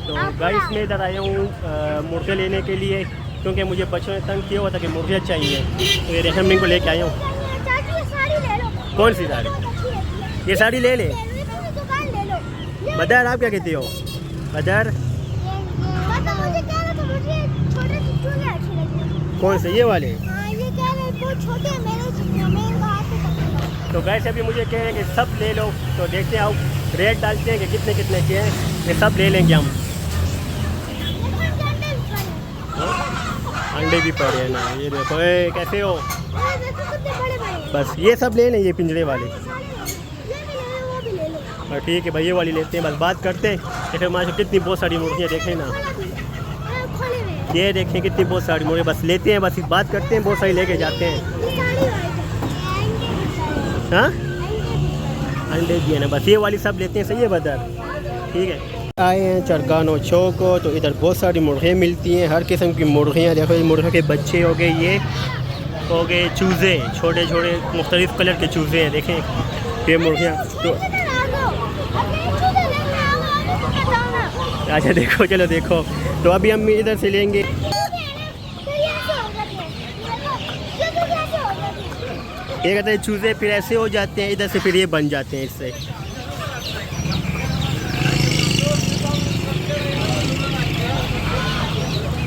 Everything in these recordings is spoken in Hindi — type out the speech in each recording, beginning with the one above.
तो गाइस मैं इधर आया हूँ मुर्गे लेने के लिए, क्योंकि मुझे बच्चों ने तंग किया हुआ था कि मुर्गियाँ चाहिए, तो ये रेशम रिंग को लेके आया हूँ। कौन सी साड़ी? ये साड़ी ले ले। बदर आप क्या कहती हो? बदर कौन से? ये वाले? तो गाइस अभी मुझे कह रहे हैं कि सब ले लो, तो देखते हैं आप रेट डालते हैं कि कितने कितने के हैं, ये सब ले लेंगे हम। अंडे भी पड़े हैं ना, ये देखो। कैसे हो? बस ये सब ले लें, ये पिंजरे वाले। और ठीक है भाई, ये वाली लेते हैं, बस बात करते हैं। देखो हमारे कितनी बहुत सारी मुर्गियाँ देखें ना, ये देखें कितनी बहुत सारी मुर्गियाँ, बस लेते हैं, बस बात करते हैं, बहुत सारी लेके जाते हैं। हाँ अंडे भी है ना, बस ये वाली सब लेते हैं। सही है बदर? ठीक है। आए हैं चरगानो चौक, तो इधर बहुत सारी मुर्गियाँ मिलती हैं, हर किस्म की मुर्गियाँ। देखो ये मुर्गियों के बच्चे हो गए, ये हो गए चूज़े, छोटे छोटे मुख्तलिफ़ कलर के चूज़े हैं। देखें ये मुर्गियाँ तो अच्छा देखो, चलो देखो। तो अभी हम इधर से लेंगे। ये कहते हैं चूज़े फिर ऐसे हो जाते हैं, इधर से फिर ये बन जाते हैं इससे।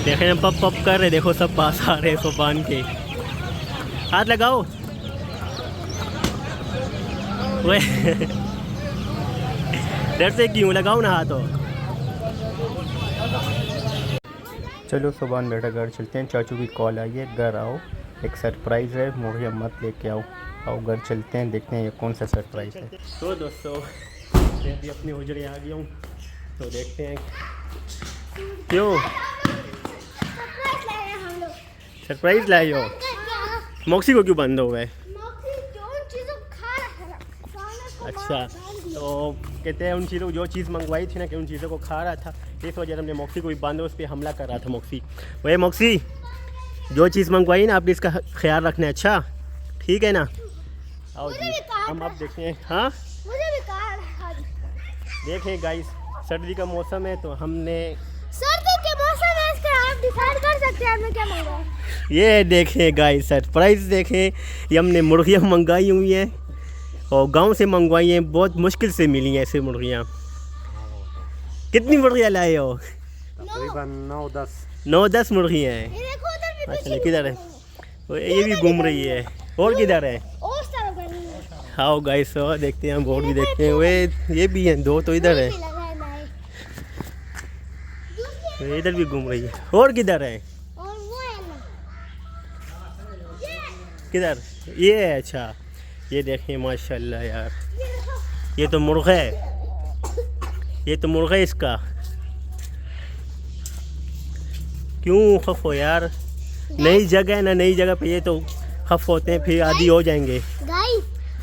देखें हम पप पप कर रहे, देखो सब पास आ रहे हैं इसको बांध के। हाथ लगाओ। डर से क्यों? लगाओ ना हाथ। चलो सुबह बेटा घर चलते हैं, चाचू की कॉल आई है, घर आओ, एक सरप्राइज़ है, मुर्गियाँ मत लेके आओ, आओ घर चलते हैं, देखते हैं ये कौन सा सरप्राइज़ है। तो दोस्तों मैं भी अपने हुजरे आ गया हूँ, तो देखते हैं क्यों सरप्राइज़ लाए हो। मॉक्सी को क्यों बंद हो गए? अच्छा, तो कहते हैं उन चीज़ों जो चीज़ मंगवाई थी ना, कि उन चीज़ों को खा रहा था, इस वजह से हमने मॉक्सी को भी बांधा, उस पर हमला कर रहा था मॉक्सी। वही मॉक्सी, जो चीज़ मंगवाई ना आपने, इसका ख्याल रखना है, अच्छा ठीक है ना? आओ जी हम अब देखते हैं। हाँ देखें गाइस, सर्दी का मौसम है, तो हमने सर्दी के मौसम में इसका आप डिसाइड कर सकते हैं हमने क्या मंगवाया। ये देखें गाइस सरप्राइज़ देखें, ये हमने मुर्गियाँ मंगाई हुई हैं और गांव से मंगवाई हैं, बहुत मुश्किल से मिली हैं ऐसे मुर्गियाँ। कितनी मुर्गियाँ लाए हो? तकरीबन 9-10 मुर्गियाँ हैं। अच्छा किधर है? ये भी घूम रही है। और किधर है? आओ गाइस देखते हैं हम, और भी देखते हैं। वे ये भी हैं, 2 तो इधर है, इधर भी घूम रही है। और किधर है? किधर? ये है। अच्छा ये देखें माशाल्लाह यार, ये तो मुर्गा है, ये तो मुर्गा है इसका। क्यों खफ हो यार? नई जगह है ना, नई जगह पे ये तो खफ होते हैं, फिर आदि हो जाएंगे।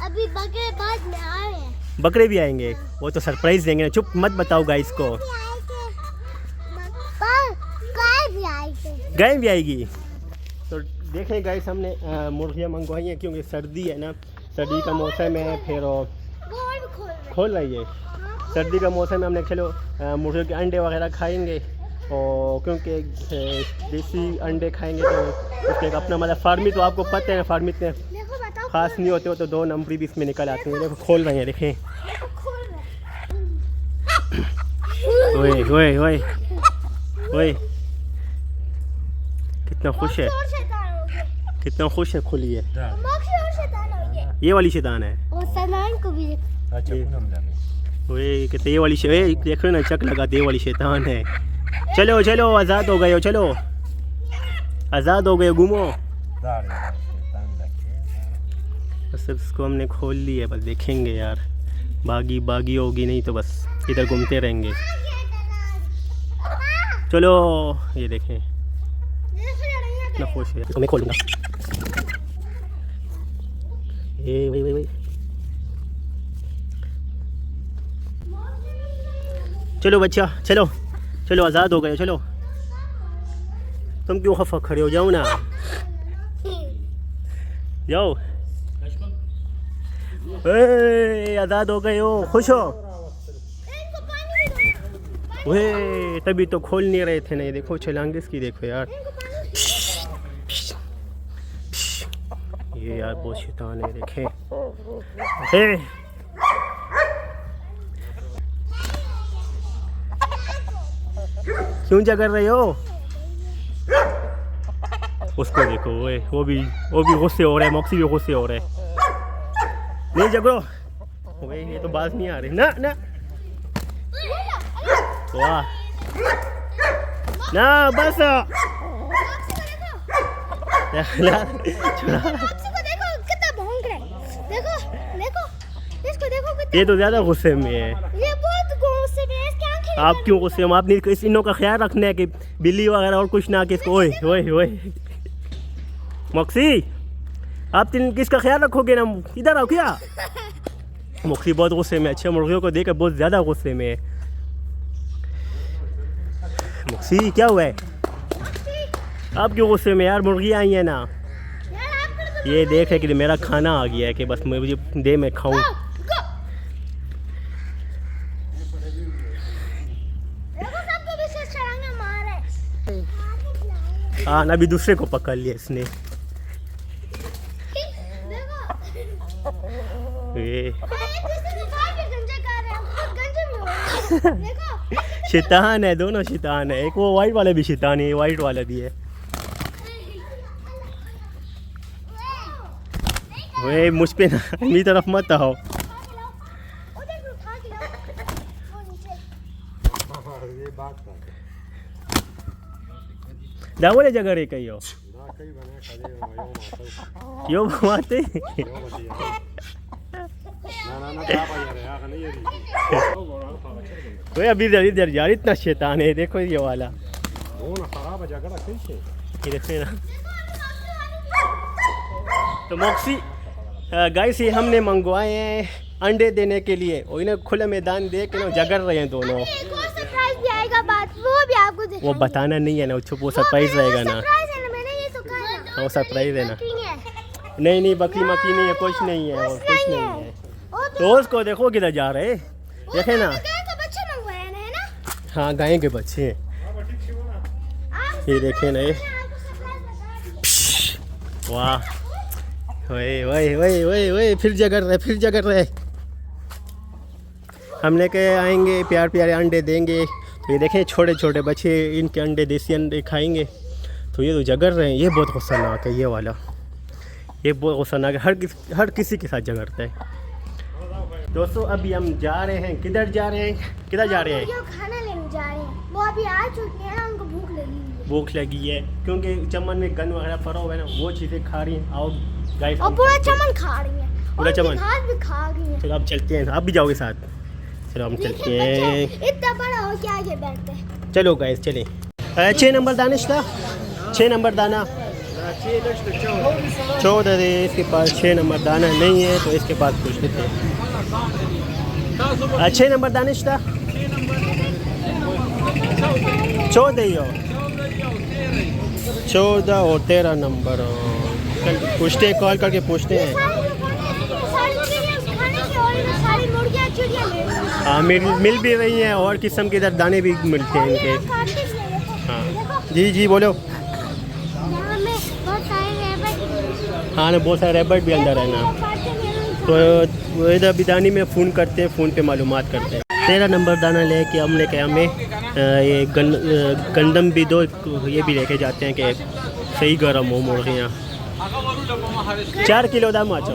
अभी बकरे बाद में आए हैं। बकरे भी आएंगे, वो तो सरप्राइज देंगे ना, चुप मत बताओ गाइस को। गाय भी आएगी। तो देखें गाइस, हमने मुर्गियाँ मंगवाई हैं, क्योंकि सर्दी है ना, सर्दी का मौसम है, फिर खोल रही है। सर्दी का मौसम में हमने चलो मुर्गियों के अंडे वगैरह खाएंगे, और क्योंकि देसी अंडे खाएंगे तो उसके अपना मतलब फार्मी, तो आपको पता है ना फार्मी इतने खास नहीं होते हो, तो 2 नंबरी भी इसमें निकल आते हैं। देखो खोल रहे हैं, देखें। ओए ओए ओए ओए, कितना खुश है, कितना खुश है, खुली है। ये वाली शैतान है। ओए कितने, ये वाली देख रहे ना, चक लगाते, ये वाली शैतान है। चलो चलो आज़ाद हो गए हो, चलो आज़ाद हो गए, घूमो। बस इसको हमने खोल लिया, बस देखेंगे यार, बागी बागी होगी नहीं तो बस इधर घूमते रहेंगे। चलो ये देखें कितना खुश है, मैं खोलूँगा। ये वही चलो बच्चा, चलो चलो आज़ाद हो गए, चलो। तुम क्यों खफा खड़े हो? जाओ ना, जाओ। आज़ाद हो गए हो, खुश हो? वे तभी तो खोल नहीं रहे थे। नहीं देखो छलांग इसकी देखो यार, ये यार बहुत शैतान है। देखे हे क्यों जग रहे हो? उसको देखो वो भी गुस्से हो रहा है, मॉक्सी भी गुस्से हो रहा है। नहीं जगो वे, ये तो बात नहीं आ रही ना ना। वाह ना बस ये तो ज्यादा गुस्से में है। ये बहुत गुस्से में है, इसकी आंखें आप क्यों गुस्से में? आपने इस इनों का ख्याल रखना है कि बिल्ली वगैरह और कुछ ना, किसको ओए ओए ओए मॉक्सी आप किसका ख्याल रखोगे ना? इधर आओ क्या। मॉक्सी बहुत गुस्से में, अच्छे मुर्गियों को देखकर बहुत ज़्यादा गुस्से में है। मॉक्सी क्या हुआ है? आप क्यों गुस्से में यार? मुर्गी आई है ना, ये देख है कि मेरा खाना आ गया है कि बस मुझे दे मैं खाऊं। हाँ अभी दूसरे को पकड़ लिया इसने। शैतान है, दोनों शैतान है। एक वो वाइट वाले भी शैतान है, वाइट वाला भी है। वे मुझ पे ना मेरी तरफ मत आओ। दावले जगह रे कहियो क्यों घुमाते? वे अभी इधर यार इतना शैतान है। देखो ये वाला, ये देखो ना। तो मॉक्सी गाइस ये हमने मंगवाए हैं अंडे देने के लिए, और इन्हें खुले मैदान दे के ना जगड़ रहे हैं दोनों। एक और सरप्राइज भी आएगा बात, वो भी आपको दिखाएंगे। वो बताना नहीं है ना, वो सरप्राइज रहेगा ना। मैंने ये तो कहा, वो सरप्राइज है ना। है। नहीं बकरी मक्की नहीं है, कुछ नहीं है, और कुछ नहीं है। तो उसको देखो किधर जा रहे, देखे ना। बच्चे मंगवाए है ना? हाँ गाय के बच्चे हैं, ये देखे ना ये। वाह वही वही वही वही वही फिर जगड़ रहे। हमने कहे आएंगे प्यार प्यारे अंडे देंगे, तो ये देखें छोटे छोटे बच्चे इनके अंडे, देसी अंडे खाएंगे। तो ये तो जगड़ रहे हैं। ये बहुत खतरनाक है, ये वाला ये बहुत खतरनाक है, हर किसी के साथ जगड़ता है। दोस्तों अभी हम जा रहे हैं, किधर जा रहे हैं? खाना लेने जा रहे हैं। वो अभी आ चुके हैं, उनको भूख लगी है क्योंकि चमन में गन वगैरह पड़ा हुआ है ना, वो चीज़ें खा रही हैं। आओ गाइस, और पूरा चमन खा रही है, पूरा चमन भी खा रही है। चलो अब चलते हैं, आप भी जाओगे साथ? चलो हम चलते हैं। इतना बड़ा हो के आगे बैठते हैं। चलो गाइस चलें। 6 नंबर दानिश था, 6 नंबर दाना 14 है इसके पास। 6 नंबर दाना नहीं है तो इसके पास पूछ लेते हैं। 6 नंबर दानिश था, 14 ही हो, 14 और 13 नंबर। पूछते हैं, कॉल करके पूछते हैं। हाँ मिल भी रही हैं, और किस्म के इधर दाने भी मिलते हैं इनके। हाँ जी बोलो। हाँ ना बहुत सारे रैबिट भी अंदर है ना, तो इधर बिदानी में फ़ोन करते हैं, फ़ोन पे मालूमात करते हैं। 13 नंबर दाना लेके हमने कहा हमें ये गंदम भी दो, ये भी लेके जाते हैं कि सही गर्म हो मुर्गियाँ। 4 किलो दाम अच्छा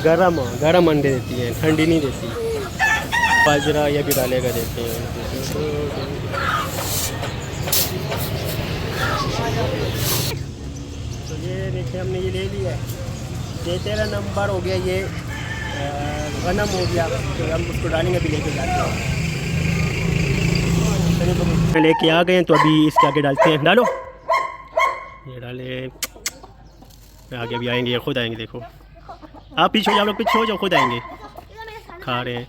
गरम अंडे देती है, ठंडी नहीं देती। बाजरा या भी डालेगा देते हैं। तो ये देखिए हमने ये ले लिया है, ये 13 नंबर हो गया, ये गनम हो गया, तो हम उसको डालेंगे, भी लेके जाते हैं। लेके आ गए हैं तो अभी इसके आगे डालते हैं। डालो, ये डाले, आगे अभी आएंगे, ये खुद आएंगे। देखो आप पीछे हो जाओ, लोग पीछे हो जाओ, खुद आएंगे। खा रहे हैं,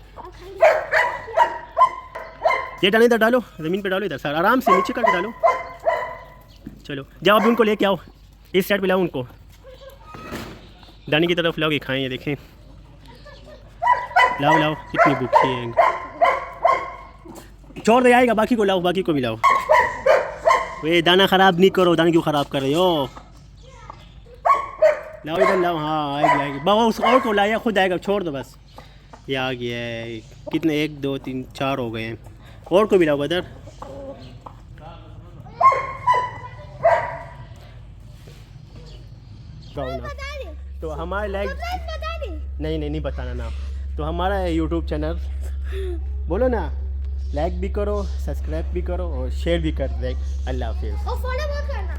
ये डालें, इधर डालो, ज़मीन पे डालो, इधर सर आराम से नीचे करके डालो। चलो जाओ अभी उनको लेके आओ, इस साइड पे लाओ उनको। दानी की तरफ लाओ, ये खाएं, ये देखें। लाओ लाओ, कितनी भूखी है। छोड़ दे, आएगा, बाकी को लाओ, बाकी को भी लाओ। वे दाना ख़राब नहीं करो, दाना क्यों ख़राब कर रहे हो? लाओ इधर लाओ। हाँ आएगी आएगी, बाबा उस और को लाया, खुद आएगा, छोड़ दो बस। ये आ गया है। कितने, 1 2 3 4 हो गए हैं। और को भी लाओ बदर। बता दे। तो हमारे लाइक बता दे। नहीं बताना नाम। तो हमारा यूट्यूब चैनल बोलो ना, लाइक भी करो, सब्सक्राइब भी करो और शेयर भी कर दे। अल्लाह हाफिज़। और फॉलो मत करना।